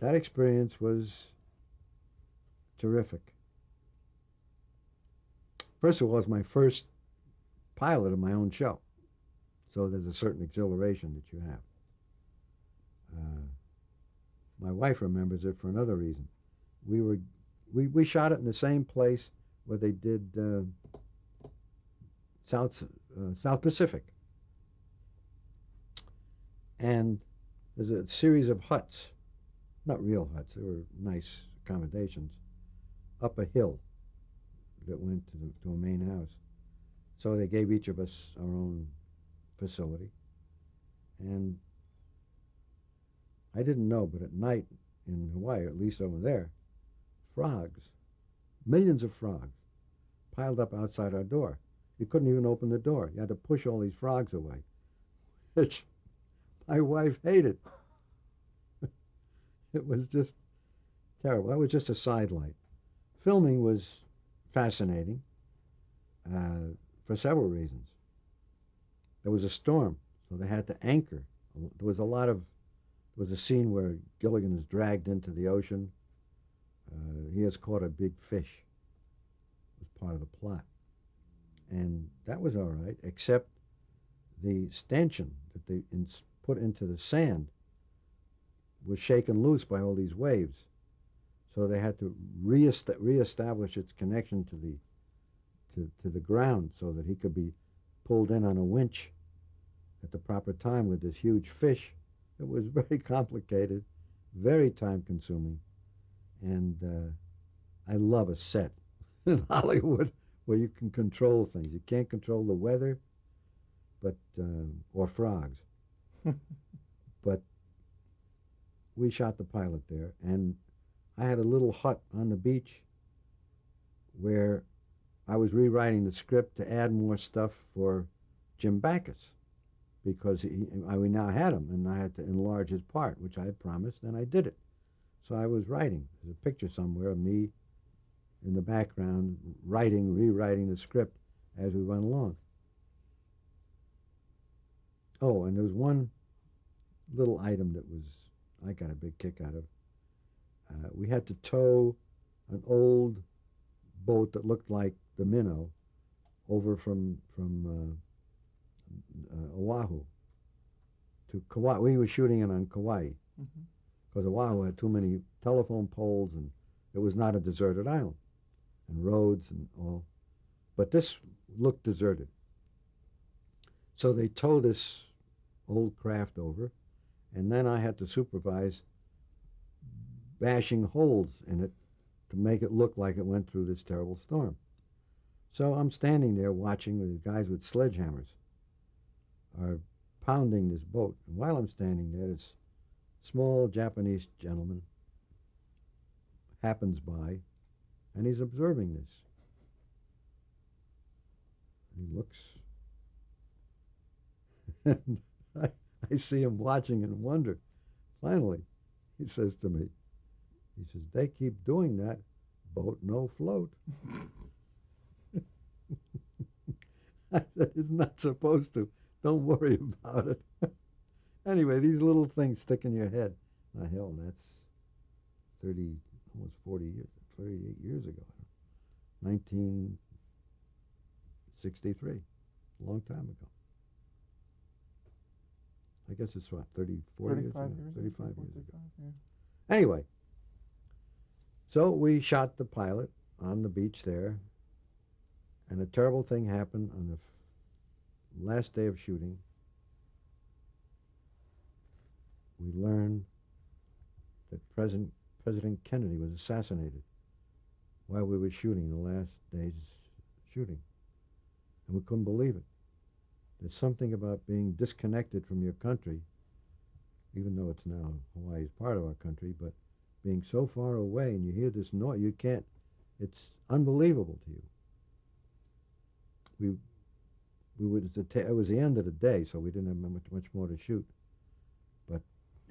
that experience was terrific. First of all, it was my first pilot of my own show, so there's a certain exhilaration that you have. My wife remembers it for another reason. We shot it in the same place where they did South Pacific, and there's a series of huts, not real huts, they were nice accommodations, up a hill that went to a main house. So they gave each of us our own facility, and I didn't know, but at night in Hawaii, at least over there, frogs, millions of frogs, piled up outside our door. You couldn't even open the door. You had to push all these frogs away, which my wife hated. It was just terrible. That was just a sidelight. Filming was fascinating for several reasons. There was a storm, so they had to anchor. There was a scene where Gilligan is dragged into the ocean. He has caught a big fish. It was part of the plot. And that was all right, except the stanchion that they put into the sand was shaken loose by all these waves. So they had to reestablish its connection to the ground so that he could be pulled in on a winch at the proper time with this huge fish. It was very complicated, very time-consuming, and I love a set in Hollywood where you can control things. You can't control the weather, but or frogs, but we shot the pilot there, and I had a little hut on the beach where I was rewriting the script to add more stuff for Jim Backus, because we now had him, and I had to enlarge his part, which I had promised, and I did it. So I was writing. There's a picture somewhere of me in the background, rewriting the script as we went along. Oh, and there was one little item that I got a big kick out of. We had to tow an old boat that looked like the Minnow over from Oahu to Kauai. We were shooting it on Kauai because Oahu had too many telephone poles, and it was not a deserted island, and roads and all. But this looked deserted. So they towed this old craft over, and then I had to supervise bashing holes in it to make it look like it went through this terrible storm. So I'm standing there watching the guys with sledgehammers are pounding this boat. And while I'm standing there, this small Japanese gentleman happens by, and he's observing this. And he looks, and I see him watching and wonder. Finally, he says to me, he says, "They keep doing that, boat no float." I said, "It's not supposed to. Don't worry about it." Anyway, these little things stick in your head. Now, hell, that's 30, almost 40 years, 38 years ago. 1963, a long time ago. I guess it's what, 34 years ago? 35 years ago. Yeah. Anyway, so we shot the pilot on the beach there, and a terrible thing happened on the last day of shooting. We learned that President Kennedy was assassinated while we were shooting the last day's shooting, and we couldn't believe it. There's something about being disconnected from your country, even though it's now Hawaii is part of our country, but being so far away and you hear this noise, you can't, it's unbelievable to you. It was the end of the day, so we didn't have much more to shoot. But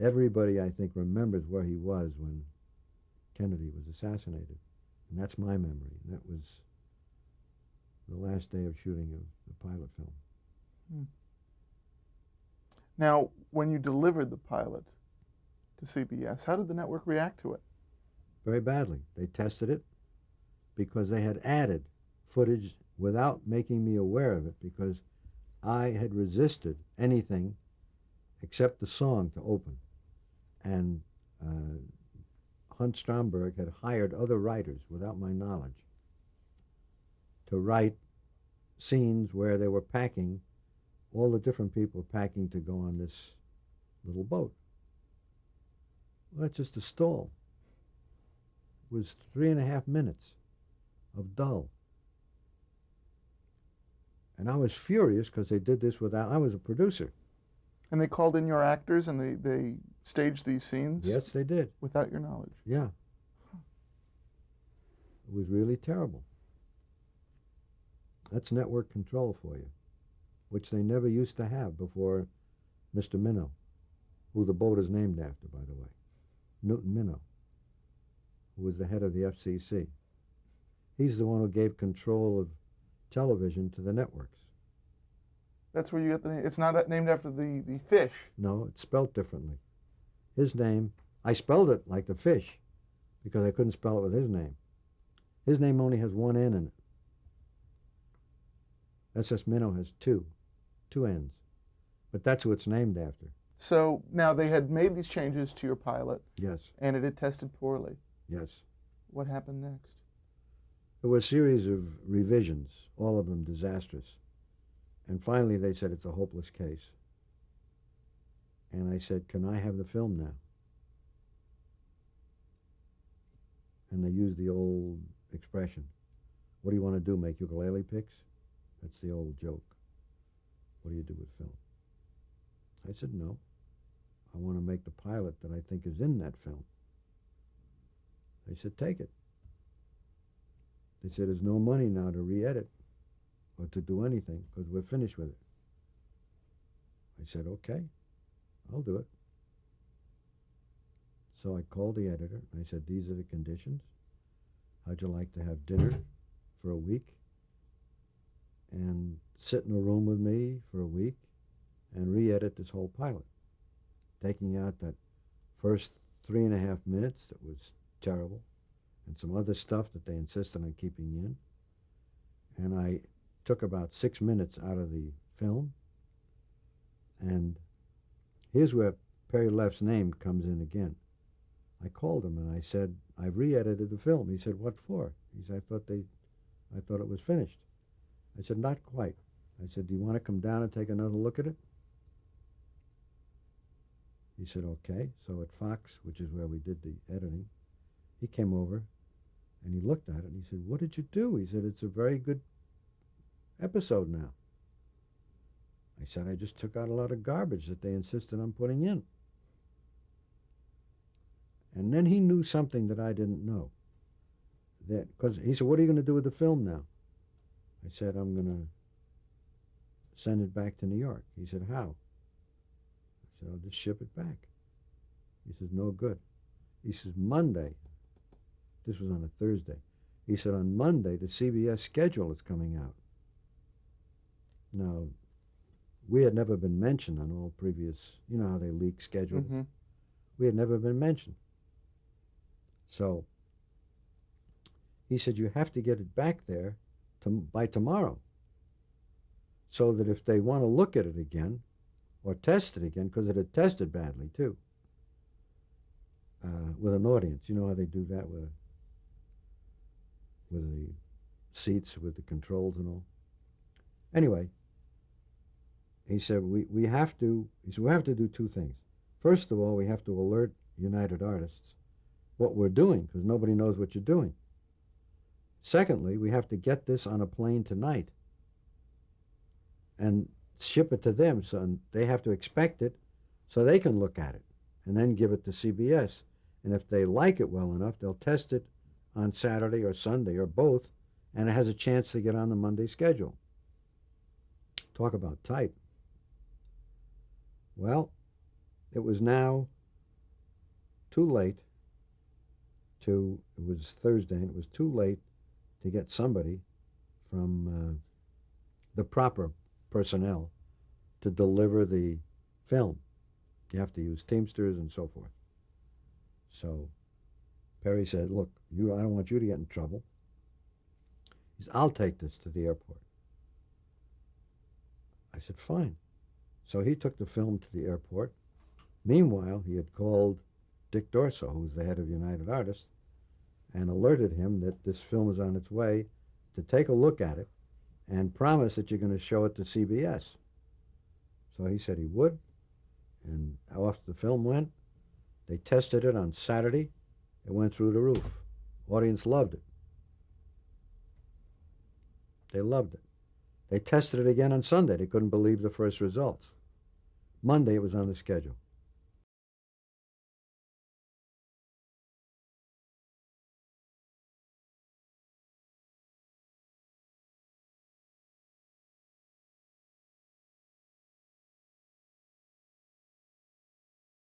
everybody, I think, remembers where he was when Kennedy was assassinated. And that's my memory. And that was the last day of shooting of the pilot film. Now, when you delivered the pilot to CBS. How did the network react to it? Very badly. They tested it because they had added footage without making me aware of it, because I had resisted anything except the song to open. And Hunt Stromberg had hired other writers without my knowledge to write scenes where they were packing, all the different people packing to go on this little boat. Well, that's just a stall. It was 3.5 minutes of dull. And I was furious because they did this without, I was a producer. And they called in your actors and they staged these scenes? Yes, they did. Without your knowledge? Yeah. It was really terrible. That's network control for you, which they never used to have before Mr. Minow, who the boat is named after, by the way. Newton Minow, who was the head of the FCC. He's the one who gave control of television to the networks. That's where you get the name. It's not named after the fish. No, it's spelled differently. His name, I spelled it like the fish because I couldn't spell it with his name. His name only has one N in it. SS Minnow has two N's. But that's who it's named after. So now they had made these changes to your pilot. Yes. And it had tested poorly. Yes. What happened next? There were a series of revisions, all of them disastrous. And finally they said it's a hopeless case. And I said, can I have the film now? And they used the old expression, what do you want to do, make ukulele picks? That's the old joke. What do you do with film? I said, no. I want to make the pilot that I think is in that film. They said, take it. They said, there's no money now to re-edit or to do anything because we're finished with it. I said, okay, I'll do it. So I called the editor. I said, these are the conditions. How'd you like to have dinner for a week and sit in a room with me for a week and re-edit this whole pilot, taking out that first 3.5 minutes that was terrible and some other stuff that they insisted on keeping in. And I took about 6 minutes out of the film. And here's where Perry Leff's name comes in again. I called him and I said, I've re-edited the film. He said, what for? He said, I thought it was finished. I said, not quite. I said, do you want to come down and take another look at it? He said, okay. So at Fox, which is where we did the editing, he came over and he looked at it and he said, what did you do? He said, it's a very good episode now. I said, I just took out a lot of garbage that they insisted on putting in. And then he knew something that I didn't know. Because he said, what are you going to do with the film now? I said, I'm going to send it back to New York. He said, how? I said, I'll just ship it back. He says, no good. He says, Monday. This was on a Thursday. He said, on Monday, the CBS schedule is coming out. Now, we had never been mentioned on all previous, you know how they leak schedules? Mm-hmm. We had never been mentioned. So he said, you have to get it back there by tomorrow, so that if they want to look at it again or test it again, because it had tested badly too, with an audience. You know how they do that with the seats, with the controls and all. Anyway, he said, we have to do two things. First of all, we have to alert United Artists what we're doing, because nobody knows what you're doing. Secondly, we have to get this on a plane tonight and ship it to them, so they have to expect it so they can look at it and then give it to CBS. And if they like it well enough, they'll test it on Saturday or Sunday or both, and it has a chance to get on the Monday schedule. Talk about tight. Well, it was now too late it was Thursday, and it was too late to get somebody from the proper personnel to deliver the film. You have to use Teamsters and so forth. So Perry said, look, I don't want you to get in trouble. He said, I'll take this to the airport. I said, fine. So he took the film to the airport. Meanwhile, he had called Dick Dorso, who was the head of United Artists, and alerted him that this film is on its way, to take a look at it and promise that you're going to show it to CBS. So he said he would, and off the film went. They tested it on Saturday. It went through the roof. Audience loved it. They loved it. They tested it again on Sunday. They couldn't believe the first results. Monday, it was on the schedule.